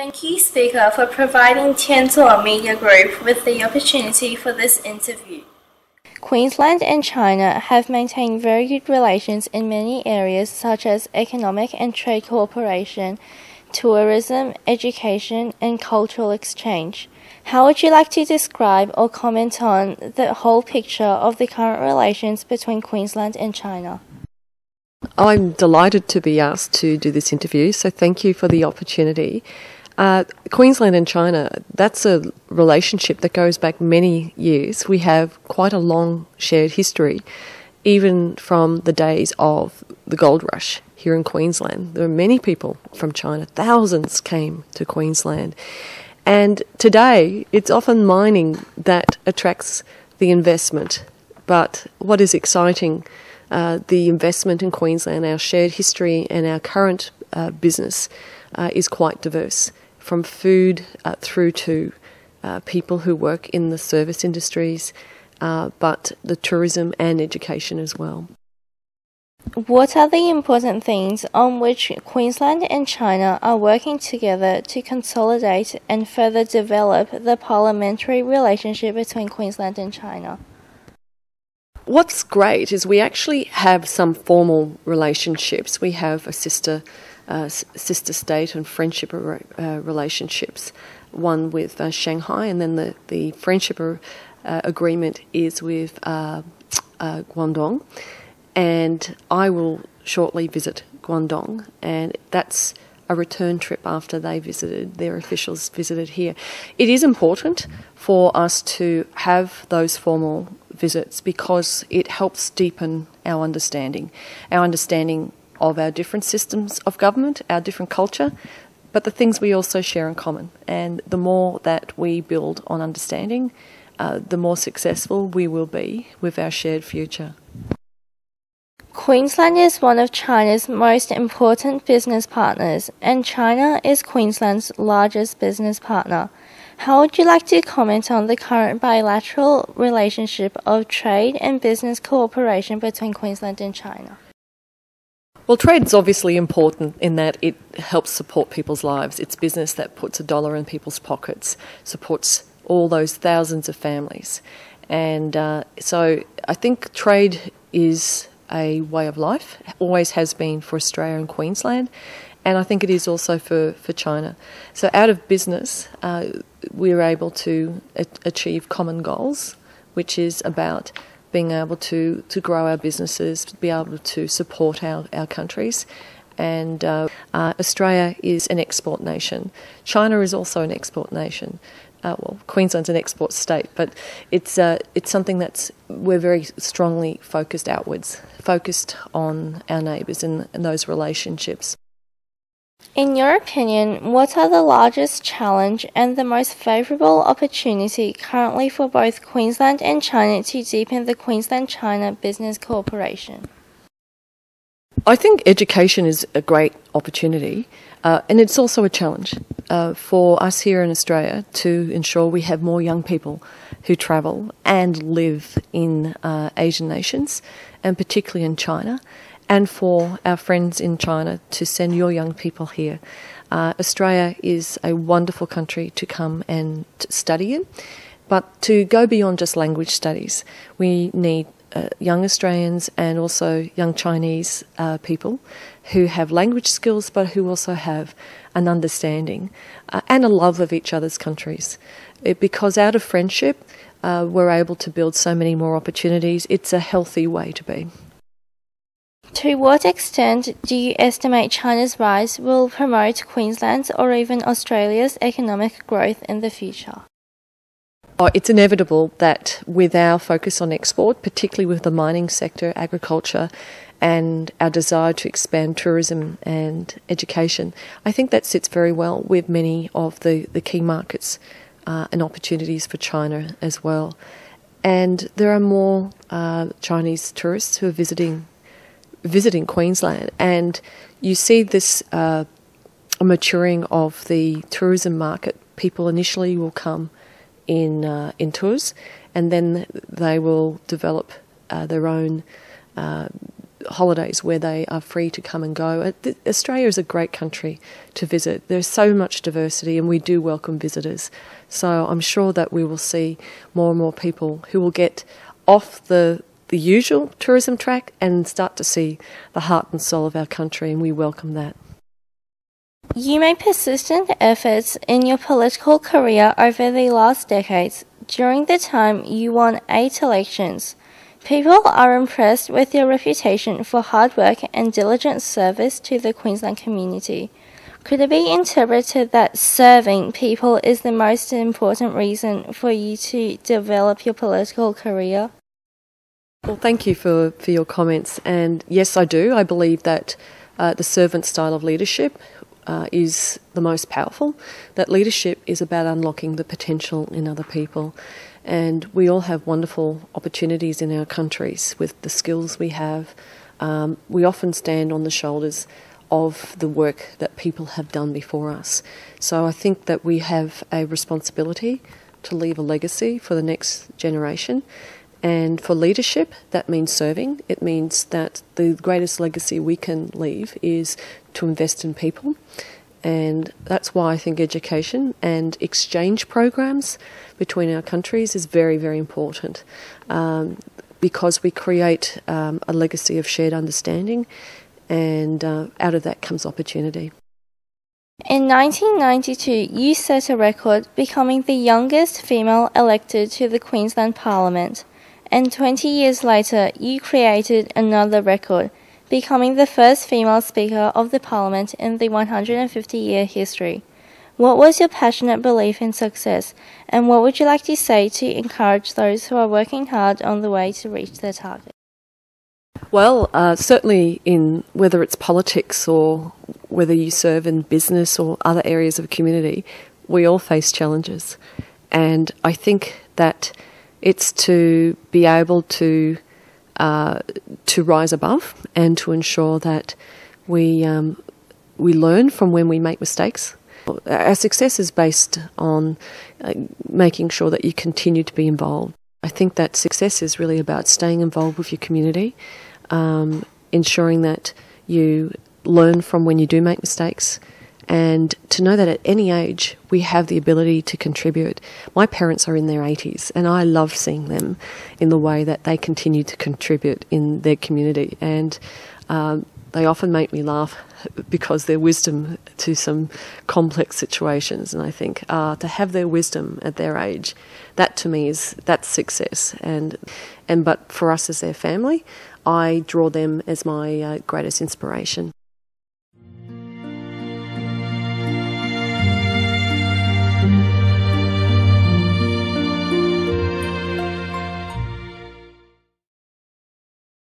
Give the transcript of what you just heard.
Thank you, Speaker, for providing Tianzuo Media Group with the opportunity for this interview. Queensland and China have maintained very good relations in many areas such as economic and trade cooperation, tourism, education, and cultural exchange. How would you like to describe or comment on the whole picture of the current relations between Queensland and China? I'm delighted to be asked to do this interview, so thank you for the opportunity. Queensland and China, that's a relationship that goes back many years. We have quite a long shared history, even from the days of the gold rush here in Queensland. There are many people from China, thousands came to Queensland. And today, it's often mining that attracts the investment. But what is exciting, the investment in Queensland, our shared history and our current business is quite diverse, from food through to people who work in the service industries, but the tourism and education as well. What are the important things on which Queensland and China are working together to consolidate and further develop the parliamentary relationship between Queensland and China? What's great is we actually have some formal relationships. We have a sister state and friendship relationships, one with Shanghai, and then the friendship agreement is with Guangdong. And I will shortly visit Guangdong, and that's a return trip after their officials visited here. It is important for us to have those formal visits because it helps deepen our understanding of our different systems of government, our different culture, but the things we also share in common. And the more that we build on understanding, the more successful we will be with our shared future. Queensland is one of China's most important business partners, and China is Queensland's largest business partner. How would you like to comment on the current bilateral relationship of trade and business cooperation between Queensland and China? Well, trade is obviously important in that it helps support people's lives. It's business that puts a dollar in people's pockets, supports all those thousands of families. And so I think trade is a way of life, always has been for Australia and Queensland, and I think it is also for China. So out of business, we're able to achieve common goals, which is about being able to grow our businesses, to be able to support our countries. And Australia is an export nation. China is also an export nation. Queensland's an export state, but it's something we're very strongly focused outwards, focused on our neighbours and those relationships. In your opinion, what are the largest challenge and the most favourable opportunity currently for both Queensland and China to deepen the Queensland-China business cooperation? I think education is a great opportunity, and it's also a challenge for us here in Australia to ensure we have more young people who travel and live in Asian nations, and particularly in China, and for our friends in China to send your young people here. Australia is a wonderful country to come and study in, but to go beyond just language studies, we need young Australians and also young Chinese people who have language skills but who also have an understanding and a love of each other's countries. Because out of friendship, we're able to build so many more opportunities. It's a healthy way to be. To what extent do you estimate China's rise will promote Queensland's or even Australia's economic growth in the future? It's inevitable that with our focus on export, particularly with the mining sector, agriculture, and our desire to expand tourism and education, I think that sits very well with many of the key markets and opportunities for China as well. And there are more Chinese tourists who are visiting Queensland, and you see this maturing of the tourism market. People initially will come in tours, and then they will develop their own holidays where they are free to come and go. Australia is a great country to visit. There's so much diversity and we do welcome visitors. So I'm sure that we will see more and more people who will get off the usual tourism track and start to see the heart and soul of our country, and we welcome that. You made persistent efforts in your political career over the last decades. During the time, you won 8 elections. People are impressed with your reputation for hard work and diligent service to the Queensland community. Could it be interpreted that serving people is the most important reason for you to develop your political career? Well, thank you for your comments. And yes, I do. I believe that the servant style of leadership is the most powerful, that leadership is about unlocking the potential in other people. And we all have wonderful opportunities in our countries with the skills we have. We often stand on the shoulders of the work that people have done before us. So I think that we have a responsibility to leave a legacy for the next generation. And for leadership, that means serving. It means that the greatest legacy we can leave is to invest in people. And that's why I think education and exchange programs between our countries is very, very important, because we create a legacy of shared understanding, and out of that comes opportunity. In 1992, you set a record, becoming the youngest female elected to the Queensland Parliament. And 20 years later, you created another record, becoming the first female Speaker of the Parliament in the 150-year history. What was your passionate belief in success, and what would you like to say to encourage those who are working hard on the way to reach their target? Well, certainly in whether it's politics or whether you serve in business or other areas of community, we all face challenges. And I think that it's to be able to rise above and to ensure that we learn from when we make mistakes. Our success is based on making sure that you continue to be involved. I think that success is really about staying involved with your community, ensuring that you learn from when you do make mistakes, and to know that at any age we have the ability to contribute. My parents are in their 80s, and I love seeing them in the way that they continue to contribute in their community. And they often make me laugh because their wisdom to some complex situations. And I think to have their wisdom at their age, that to me that's success. But for us as their family, I draw them as my greatest inspiration.